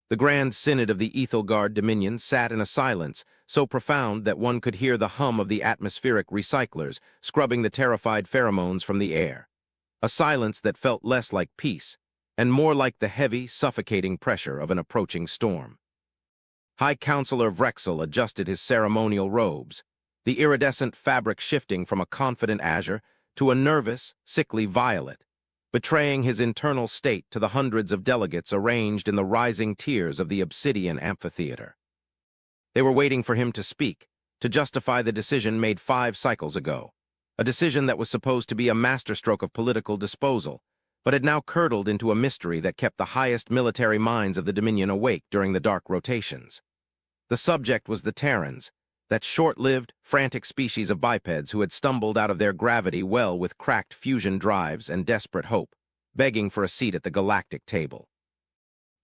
The Grand Synod of the Ethelgard Dominion sat in a silence so profound that one could hear the hum of the atmospheric recyclers scrubbing the terrified pheromones from the air. A silence that felt less like peace and more like the heavy, suffocating pressure of an approaching storm. High Counselor Vrexel adjusted his ceremonial robes, the iridescent fabric shifting from a confident azure to a nervous, sickly violet, betraying his internal state to the hundreds of delegates arranged in the rising tiers of the obsidian amphitheater. They were waiting for him to speak, to justify the decision made 5 cycles ago, a decision that was supposed to be a masterstroke of political disposal, but had now curdled into a mystery that kept the highest military minds of the Dominion awake during the dark rotations. The subject was the Terrans, that short-lived, frantic species of bipeds who had stumbled out of their gravity well with cracked fusion drives and desperate hope, begging for a seat at the galactic table.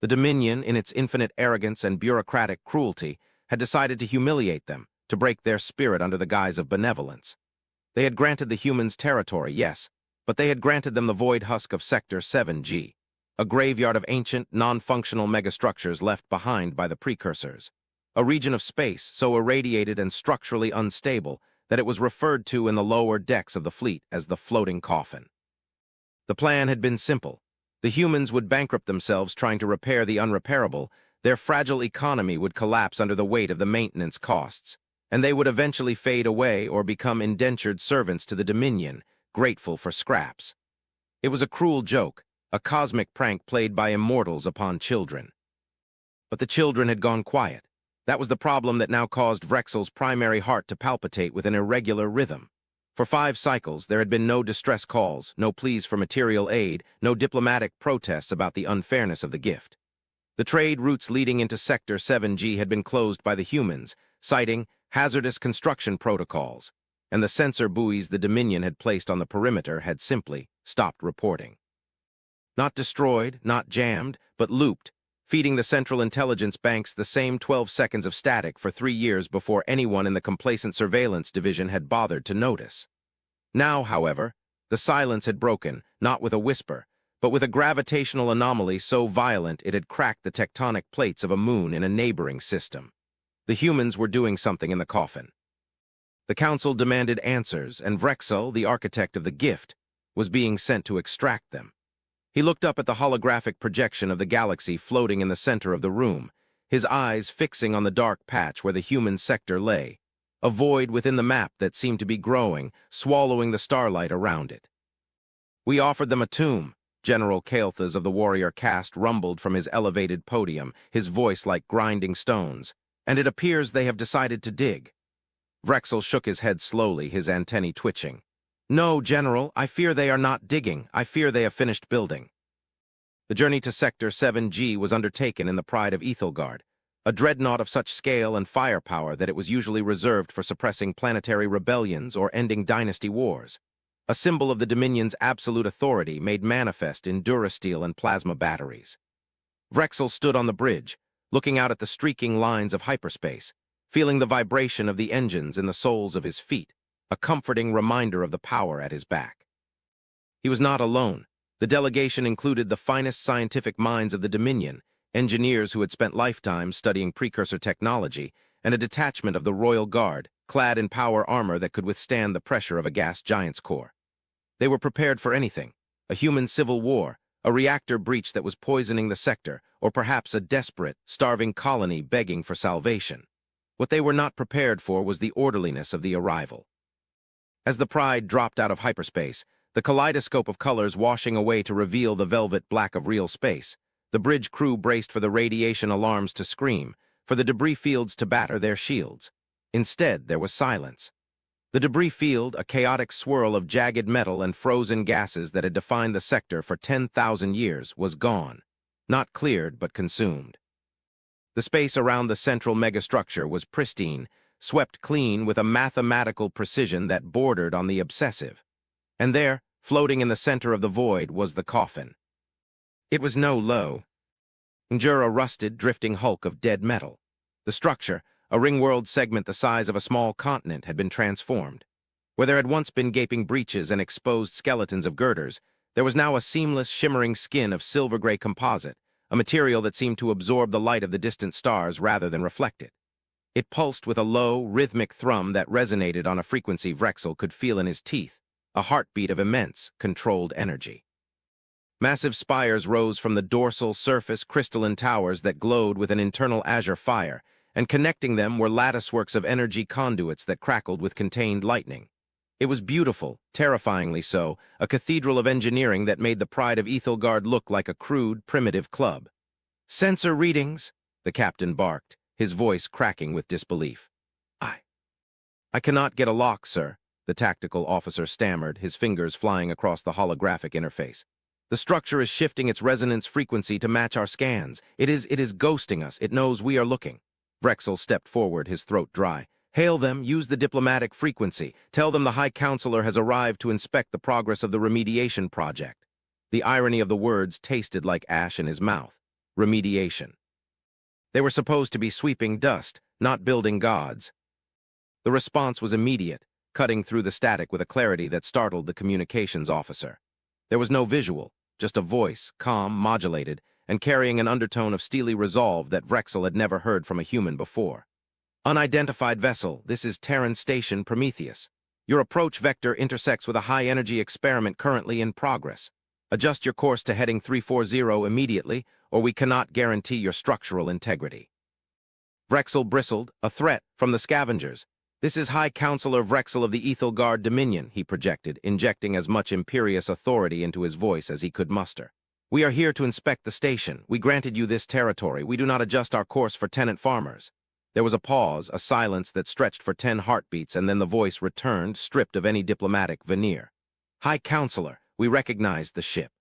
The Dominion, in its infinite arrogance and bureaucratic cruelty, had decided to humiliate them, to break their spirit under the guise of benevolence. They had granted the humans territory, yes, but they had granted them the void husk of Sector 7G, a graveyard of ancient, non-functional megastructures left behind by the precursors. A region of space so irradiated and structurally unstable that it was referred to in the lower decks of the fleet as the floating coffin. The plan had been simple. The humans would bankrupt themselves trying to repair the unrepairable, their fragile economy would collapse under the weight of the maintenance costs, and they would eventually fade away or become indentured servants to the Dominion, grateful for scraps. It was a cruel joke, a cosmic prank played by immortals upon children. But the children had gone quiet. That was the problem that now caused Vrexel's primary heart to palpitate with an irregular rhythm. For 5 cycles, there had been no distress calls, no pleas for material aid, no diplomatic protests about the unfairness of the gift. The trade routes leading into Sector 7G had been closed by the humans, citing hazardous construction protocols, and the sensor buoys the Dominion had placed on the perimeter had simply stopped reporting. Not destroyed, not jammed, but looped, feeding the Central Intelligence Banks the same 12 seconds of static for 3 years before anyone in the Complacent Surveillance Division had bothered to notice. Now, however, the silence had broken, not with a whisper, but with a gravitational anomaly so violent it had cracked the tectonic plates of a moon in a neighboring system. The humans were doing something in the coffin. The Council demanded answers, and Vrexel, the architect of the gift, was being sent to extract them. He looked up at the holographic projection of the galaxy floating in the center of the room, his eyes fixing on the dark patch where the human sector lay, a void within the map that seemed to be growing, swallowing the starlight around it. "We offered them a tomb," General Kael'thas of the warrior caste rumbled from his elevated podium, his voice like grinding stones, "and it appears they have decided to dig." Vrexel shook his head slowly, his antennae twitching. "No, General, I fear they are not digging. I fear they have finished building." The journey to Sector 7G was undertaken in the pride of Ethelgard, a dreadnought of such scale and firepower that it was usually reserved for suppressing planetary rebellions or ending dynasty wars, a symbol of the Dominion's absolute authority made manifest in durasteel and plasma batteries. Vrexel stood on the bridge, looking out at the streaking lines of hyperspace, feeling the vibration of the engines in the soles of his feet, a comforting reminder of the power at his back. He was not alone. The delegation included the finest scientific minds of the Dominion, engineers who had spent lifetimes studying precursor technology, and a detachment of the Royal Guard, clad in power armor that could withstand the pressure of a gas giant's core. They were prepared for anything, a human civil war, a reactor breach that was poisoning the sector, or perhaps a desperate, starving colony begging for salvation. What they were not prepared for was the orderliness of the arrival. As the Pride dropped out of hyperspace, the kaleidoscope of colors washing away to reveal the velvet black of real space, the bridge crew braced for the radiation alarms to scream, for the debris fields to batter their shields. Instead, there was silence. The debris field, a chaotic swirl of jagged metal and frozen gases that had defined the sector for 10,000 years, was gone, not cleared but consumed. The space around the central megastructure was pristine, swept clean with a mathematical precision that bordered on the obsessive. And there, floating in the center of the void, was the coffin. It was no low, a rusted, drifting hulk of dead metal. The structure, a ringworld segment the size of a small continent, had been transformed. Where there had once been gaping breaches and exposed skeletons of girders, there was now a seamless, shimmering skin of silver-gray composite, a material that seemed to absorb the light of the distant stars rather than reflect it. It pulsed with a low, rhythmic thrum that resonated on a frequency Vrexel could feel in his teeth, a heartbeat of immense, controlled energy. Massive spires rose from the dorsal surface crystalline towers that glowed with an internal azure fire, and connecting them were latticeworks of energy conduits that crackled with contained lightning. It was beautiful, terrifyingly so, a cathedral of engineering that made the pride of Ethelgard look like a crude, primitive club. "Sensor readings," the captain barked, his voice cracking with disbelief. I cannot get a lock, sir," the tactical officer stammered, his fingers flying across the holographic interface. "The structure is shifting its resonance frequency to match our scans. It is ghosting us. It knows we are looking." Vrexel stepped forward, his throat dry. "Hail them, use the diplomatic frequency. Tell them the High Counselor has arrived to inspect the progress of the remediation project." The irony of the words tasted like ash in his mouth. Remediation. They were supposed to be sweeping dust, not building gods. The response was immediate, cutting through the static with a clarity that startled the communications officer. There was no visual, just a voice, calm, modulated, and carrying an undertone of steely resolve that Vrexel had never heard from a human before. "Unidentified vessel, this is Terran Station Prometheus. Your approach vector intersects with a high-energy experiment currently in progress. Adjust your course to heading 340 immediately, or we cannot guarantee your structural integrity." Vrexel bristled, a threat from the scavengers. "This is High Counselor Vrexel of the Ethelgard Dominion," he projected, injecting as much imperious authority into his voice as he could muster. "We are here to inspect the station. We granted you this territory. We do not adjust our course for tenant farmers." There was a pause, a silence that stretched for 10 heartbeats, and then the voice returned, stripped of any diplomatic veneer. "High Counselor, we recognize the ship.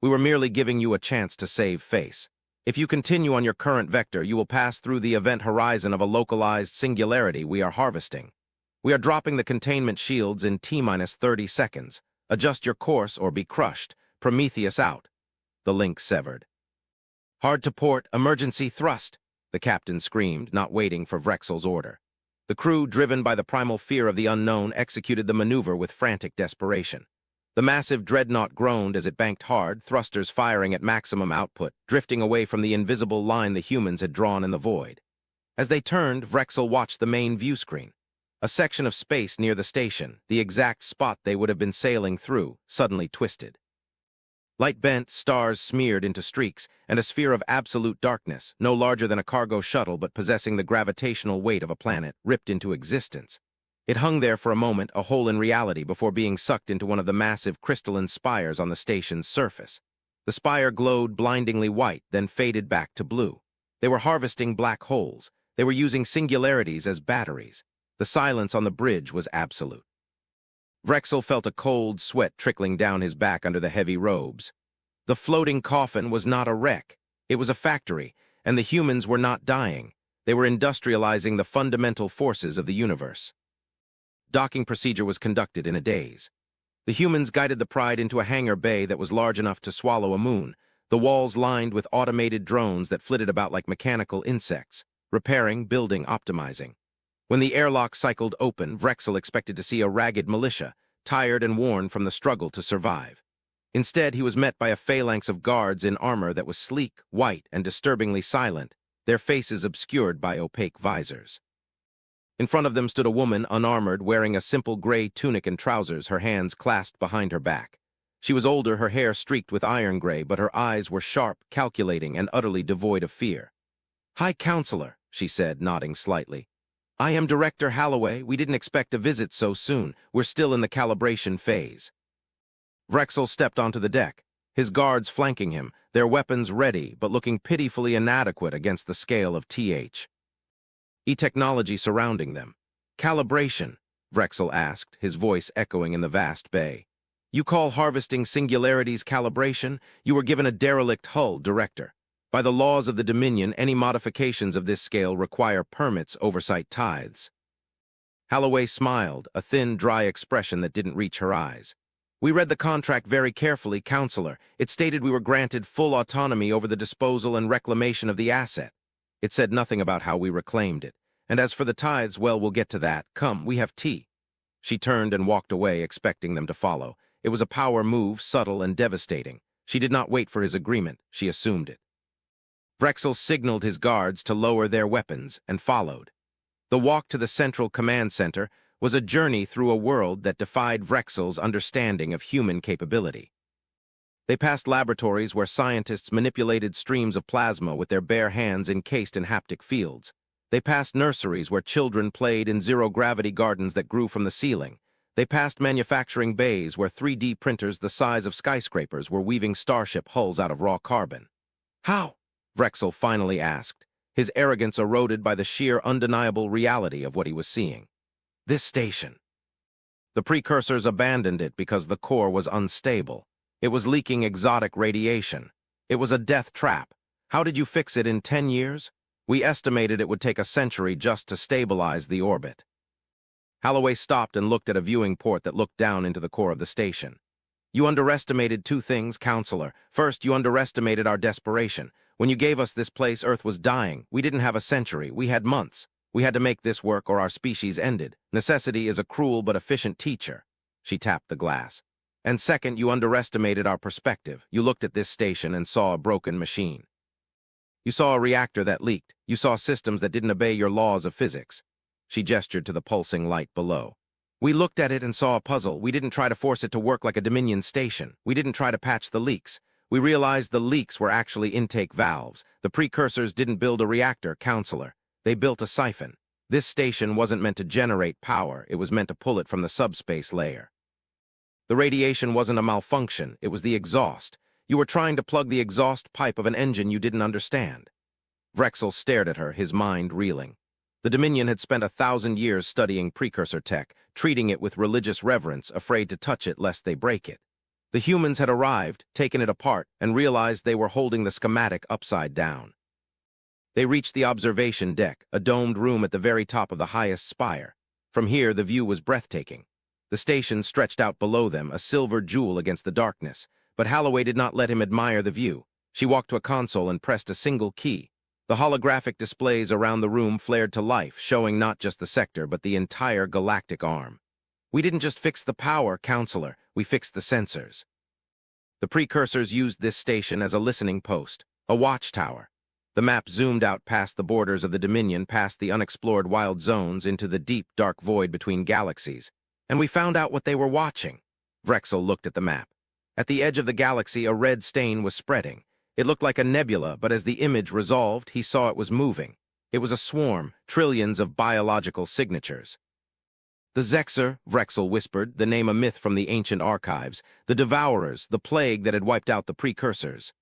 We were merely giving you a chance to save face. If you continue on your current vector, you will pass through the event horizon of a localized singularity we are harvesting. We are dropping the containment shields in T-30 seconds. Adjust your course or be crushed. Prometheus out." The link severed. "Hard to port, emergency thrust," the captain screamed, not waiting for Vrexel's order. The crew, driven by the primal fear of the unknown, executed the maneuver with frantic desperation. The massive dreadnought groaned as it banked hard, thrusters firing at maximum output, drifting away from the invisible line the humans had drawn in the void. As they turned, Vrexel watched the main view screen. A section of space near the station, the exact spot they would have been sailing through, suddenly twisted. Light bent, stars smeared into streaks, and a sphere of absolute darkness, no larger than a cargo shuttle but possessing the gravitational weight of a planet, ripped into existence. It hung there for a moment, a hole in reality, before being sucked into one of the massive crystalline spires on the station's surface. The spire glowed blindingly white, then faded back to blue. They were harvesting black holes. They were using singularities as batteries. The silence on the bridge was absolute. Vrexel felt a cold sweat trickling down his back under the heavy robes. The floating coffin was not a wreck. It was a factory, and the humans were not dying. They were industrializing the fundamental forces of the universe. Docking procedure was conducted in a daze. The humans guided the Pride into a hangar bay that was large enough to swallow a moon, the walls lined with automated drones that flitted about like mechanical insects, repairing, building, optimizing. When the airlock cycled open, Vrexel expected to see a ragged militia, tired and worn from the struggle to survive. Instead, he was met by a phalanx of guards in armor that was sleek, white, and disturbingly silent, their faces obscured by opaque visors. In front of them stood a woman, unarmored, wearing a simple gray tunic and trousers, her hands clasped behind her back. She was older, her hair streaked with iron gray, but her eyes were sharp, calculating, and utterly devoid of fear. "High Counselor," she said, nodding slightly. "I am Director Halloway. We didn't expect a visit so soon. We're still in the calibration phase." Vrexel stepped onto the deck, his guards flanking him, their weapons ready, but looking pitifully inadequate against the scale of technology surrounding them. "Calibration?" Vrexel asked, his voice echoing in the vast bay. "You call harvesting singularities calibration? You were given a derelict hull, Director. By the laws of the Dominion, any modifications of this scale require permits, oversight, tithes." Halloway smiled, a thin, dry expression that didn't reach her eyes. "We read the contract very carefully, Counselor. It stated we were granted full autonomy over the disposal and reclamation of the asset. It said nothing about how we reclaimed it. And as for the tithes, well, we'll get to that. Come, we have tea." She turned and walked away, expecting them to follow. It was a power move, subtle and devastating. She did not wait for his agreement. She assumed it. Vrexel signaled his guards to lower their weapons and followed. The walk to the central command center was a journey through a world that defied Vrexel's understanding of human capability. They passed laboratories where scientists manipulated streams of plasma with their bare hands encased in haptic fields. They passed nurseries where children played in zero-gravity gardens that grew from the ceiling. They passed manufacturing bays where 3D printers the size of skyscrapers were weaving starship hulls out of raw carbon. How? Vrexel finally asked, his arrogance eroded by the sheer undeniable reality of what he was seeing. This station. The precursors abandoned it because the core was unstable. It was leaking exotic radiation. It was a death trap. How did you fix it in 10 years? We estimated it would take a century just to stabilize the orbit. Holloway stopped and looked at a viewing port that looked down into the core of the station. You underestimated two things, Counselor. First, you underestimated our desperation. When you gave us this place, Earth was dying. We didn't have a century. We had months. We had to make this work or our species ended. Necessity is a cruel but efficient teacher. She tapped the glass. And second, you underestimated our perspective. You looked at this station and saw a broken machine. You saw a reactor that leaked. You saw systems that didn't obey your laws of physics. She gestured to the pulsing light below. We looked at it and saw a puzzle. We didn't try to force it to work like a Dominion station. We didn't try to patch the leaks. We realized the leaks were actually intake valves. The precursors didn't build a reactor, Counselor. They built a siphon. This station wasn't meant to generate power. It was meant to pull it from the subspace layer. The radiation wasn't a malfunction. It was the exhaust. You were trying to plug the exhaust pipe of an engine you didn't understand. Vrexel stared at her, his mind reeling. The Dominion had spent 1,000 years studying precursor tech, treating it with religious reverence, afraid to touch it lest they break it. The humans had arrived, taken it apart, and realized they were holding the schematic upside down. They reached the observation deck, a domed room at the very top of the highest spire. From here, the view was breathtaking. The station stretched out below them, a silver jewel against the darkness. But Holloway did not let him admire the view. She walked to a console and pressed a single key. The holographic displays around the room flared to life, showing not just the sector, but the entire galactic arm. We didn't just fix the power, Counselor. We fixed the sensors. The precursors used this station as a listening post, a watchtower. The map zoomed out past the borders of the Dominion, past the unexplored wild zones, into the deep, dark void between galaxies. And we found out what they were watching. Vrexel looked at the map. At the edge of the galaxy, a red stain was spreading. It looked like a nebula, but as the image resolved, he saw it was moving. It was a swarm, trillions of biological signatures. The Zexer, Vrexel whispered, the name a myth from the ancient archives. The Devourers, the plague that had wiped out the precursors.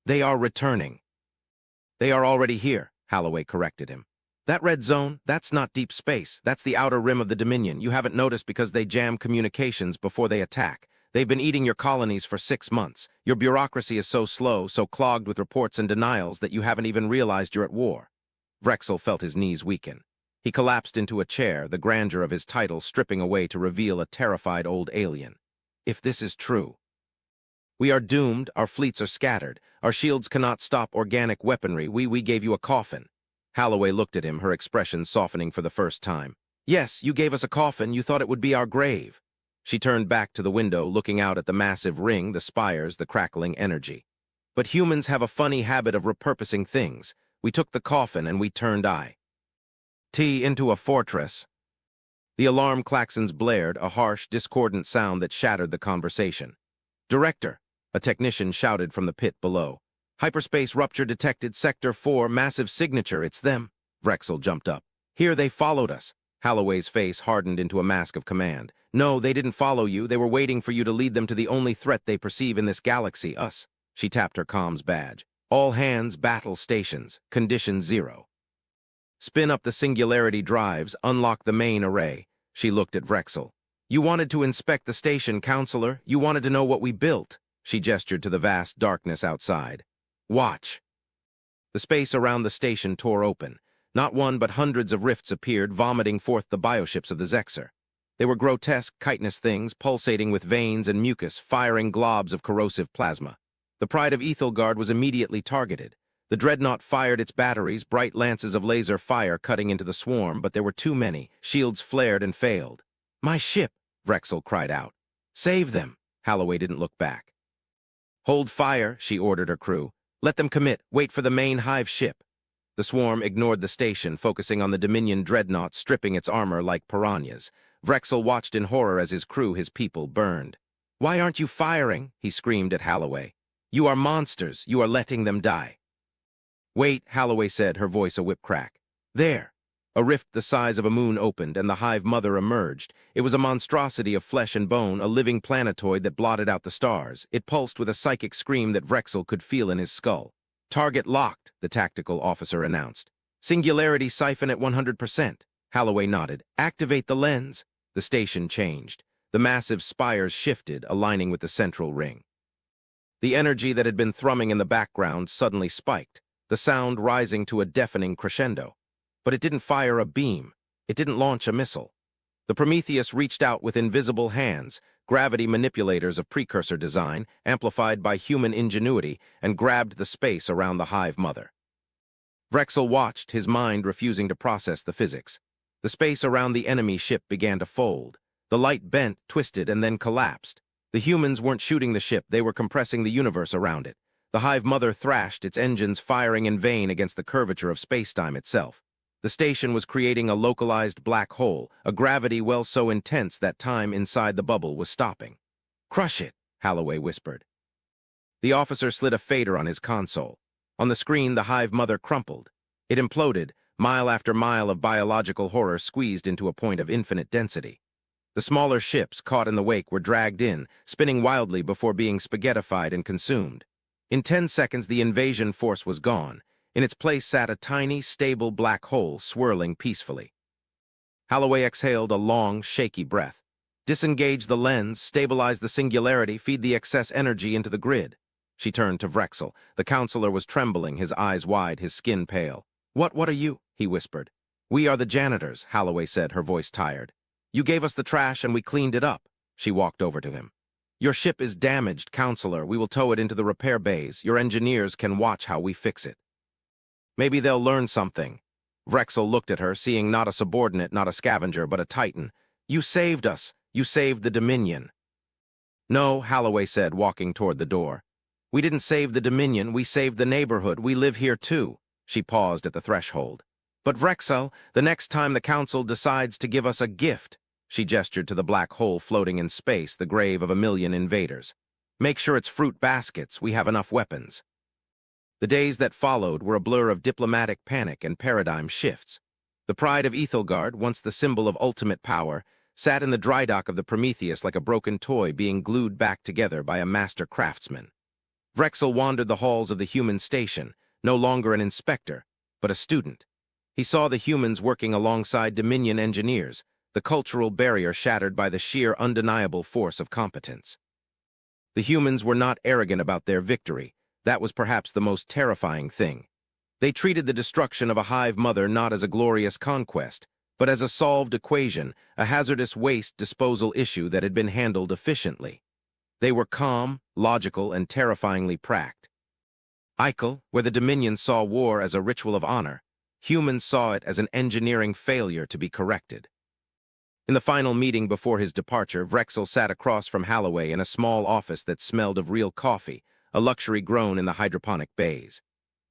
They are returning. They are already here, Holloway corrected him. That red zone, that's not deep space. That's the outer rim of the Dominion. You haven't noticed because they jam communications before they attack. They've been eating your colonies for 6 months. Your bureaucracy is so slow, so clogged with reports and denials that you haven't even realized you're at war. Vrexel felt his knees weaken. He collapsed into a chair, the grandeur of his title stripping away to reveal a terrified old alien. If this is true. We are doomed, our fleets are scattered, our shields cannot stop organic weaponry, we gave you a coffin. Holloway looked at him, her expression softening for the first time. Yes, you gave us a coffin, you thought it would be our grave. She turned back to the window, looking out at the massive ring, the spires, the crackling energy. But humans have a funny habit of repurposing things. We took the coffin and we turned into a fortress. The alarm klaxons blared, a harsh, discordant sound that shattered the conversation. Director, a technician shouted from the pit below. Hyperspace rupture detected, Sector 4, massive signature, it's them. Vrexel jumped up. Here, they followed us. Holloway's face hardened into a mask of command. No, they didn't follow you. They were waiting for you to lead them to the only threat they perceive in this galaxy, us. She tapped her comms badge. All hands, battle stations. Condition 0. Spin up the singularity drives, unlock the main array. She looked at Vrexel. You wanted to inspect the station, Counselor. You wanted to know what we built. She gestured to the vast darkness outside. Watch. The space around the station tore open. Not one but hundreds of rifts appeared, vomiting forth the bioships of the Zexer. They were grotesque, chitinous things, pulsating with veins and mucus, firing globs of corrosive plasma. The pride of Ethelgard was immediately targeted. The dreadnought fired its batteries, bright lances of laser fire cutting into the swarm, but there were too many. Shields flared and failed. My ship, Vrexel cried out. Save them. Holloway didn't look back. Hold fire, she ordered her crew. Let them commit. Wait for the main hive ship. The swarm ignored the station, focusing on the Dominion dreadnought stripping its armor like piranhas. Vrexel watched in horror as his crew, his people, burned. "Why aren't you firing?" he screamed at Holloway. "You are monsters. You are letting them die." "Wait," Holloway said, her voice a whip crack. "There." A rift the size of a moon opened, and the hive mother emerged. It was a monstrosity of flesh and bone, a living planetoid that blotted out the stars. It pulsed with a psychic scream that Vrexel could feel in his skull. "Target locked," the tactical officer announced. "Singularity siphon at 100%. Holloway nodded. "Activate the lens." The station changed. The massive spires shifted, aligning with the central ring. The energy that had been thrumming in the background suddenly spiked, the sound rising to a deafening crescendo. But it didn't fire a beam. It didn't launch a missile. The Prometheus reached out with invisible hands, gravity manipulators of precursor design, amplified by human ingenuity, and grabbed the space around the hive mother. Vrexel watched, his mind refusing to process the physics. The space around the enemy ship began to fold. The light bent, twisted, and then collapsed. The humans weren't shooting the ship, they were compressing the universe around it. The hive mother thrashed, its engines firing in vain against the curvature of spacetime itself. The station was creating a localized black hole, a gravity well so intense that time inside the bubble was stopping. "Crush it," Holloway whispered. The officer slid a fader on his console. On the screen, the hive mother crumpled. It imploded, mile after mile of biological horror squeezed into a point of infinite density. The smaller ships, caught in the wake, were dragged in, spinning wildly before being spaghettified and consumed. In 10 seconds, the invasion force was gone. In its place sat a tiny, stable black hole swirling peacefully. Holloway exhaled a long, shaky breath. "Disengage the lens, stabilize the singularity, feed the excess energy into the grid." She turned to Vrexel. The counselor was trembling, his eyes wide, his skin pale. What are you?" he whispered. "We are the janitors," Holloway said, her voice tired. "You gave us the trash and we cleaned it up." She walked over to him. "Your ship is damaged, counselor. We will tow it into the repair bays. Your engineers can watch how we fix it." "Maybe they'll learn something." Vrexel looked at her, seeing not a subordinate, not a scavenger, but a titan. "You saved us. You saved the Dominion." "No," Holloway said, walking toward the door. "We didn't save the Dominion. We saved the neighborhood. We live here too." She paused at the threshold. "But Vrexel, the next time the Council decides to give us a gift," she gestured to the black hole floating in space, the grave of 1,000,000 invaders. "Make sure it's fruit baskets. We have enough weapons." The days that followed were a blur of diplomatic panic and paradigm shifts. The pride of Ethelgard, once the symbol of ultimate power, sat in the dry dock of the Prometheus like a broken toy being glued back together by a master craftsman. Vrexel wandered the halls of the human station, no longer an inspector, but a student. He saw the humans working alongside Dominion engineers, the cultural barrier shattered by the sheer undeniable force of competence. The humans were not arrogant about their victory. That was perhaps the most terrifying thing. They treated the destruction of a hive mother not as a glorious conquest, but as a solved equation, a hazardous waste disposal issue that had been handled efficiently. They were calm, logical, and terrifyingly practical. Eichel, where the Dominion saw war as a ritual of honor, humans saw it as an engineering failure to be corrected. In the final meeting before his departure, Vrexel sat across from Holloway in a small office that smelled of real coffee, a luxury grown in the hydroponic bays.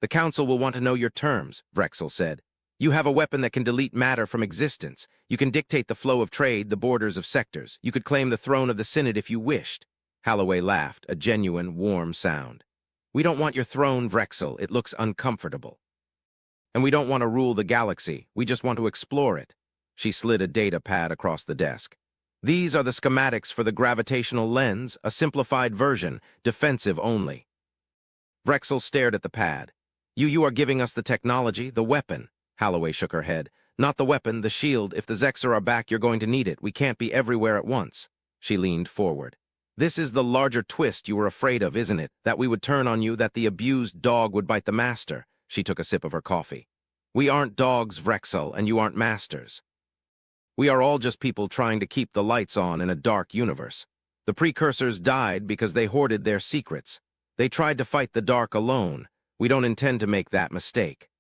"The Council will want to know your terms," Vrexel said. "You have a weapon that can delete matter from existence. You can dictate the flow of trade, the borders of sectors. You could claim the throne of the Synod if you wished." Holloway laughed, a genuine, warm sound. "We don't want your throne, Vrexel. It looks uncomfortable. And we don't want to rule the galaxy. We just want to explore it." She slid a data pad across the desk. "These are the schematics for the gravitational lens, a simplified version, defensive only." Vrexel stared at the pad. You are giving us the technology, the weapon." Holloway shook her head. "Not the weapon, the shield. If the Zexer are back, you're going to need it. We can't be everywhere at once." She leaned forward. "This is the larger twist you were afraid of, isn't it? That we would turn on you, that the abused dog would bite the master." She took a sip of her coffee. "We aren't dogs, Vrexel, and you aren't masters. We are all just people trying to keep the lights on in a dark universe. The precursors died because they hoarded their secrets. They tried to fight the dark alone. We don't intend to make that mistake."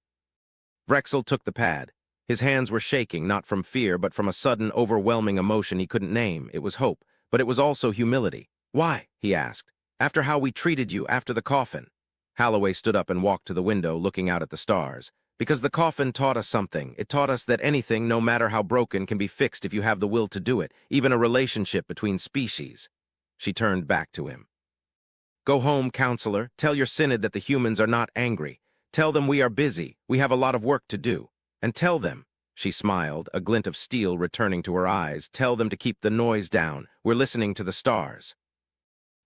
Vrexel took the pad. His hands were shaking, not from fear, but from a sudden, overwhelming emotion he couldn't name. It was hope, but it was also humility. "Why?" he asked. "After how we treated you, after the Coffin." Holloway stood up and walked to the window, looking out at the stars. Because the coffin taught us something. It taught us that anything, no matter how broken, can be fixed if you have the will to do it, even a relationship between species. She turned back to him. Go home, counselor. Tell your synod that the humans are not angry. Tell them we are busy. We have a lot of work to do. And tell them, she smiled, a glint of steel returning to her eyes, tell them to keep the noise down. We're listening to the stars.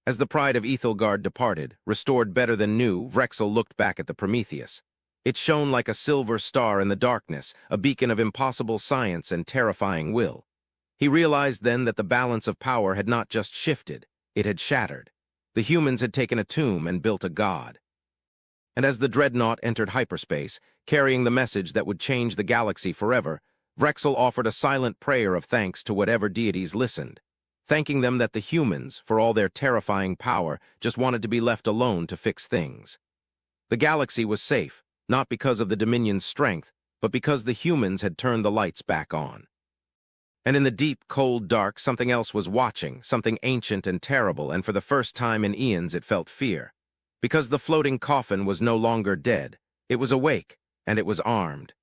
As the pride of Ethelgard departed, restored better than new, Vrexel looked back at the Prometheus. It shone like a silver star in the darkness, a beacon of impossible science and terrifying will. He realized then that the balance of power had not just shifted, it had shattered. The humans had taken a tomb and built a god. And as the dreadnought entered hyperspace, carrying the message that would change the galaxy forever, Vrexel offered a silent prayer of thanks to whatever deities listened, thanking them that the humans, for all their terrifying power, just wanted to be left alone to fix things. The galaxy was safe, not because of the Dominion's strength, but because the humans had turned the lights back on. And in the deep, cold dark, something else was watching, something ancient and terrible, and for the first time in eons it felt fear. Because the floating coffin was no longer dead, it was awake, and it was armed.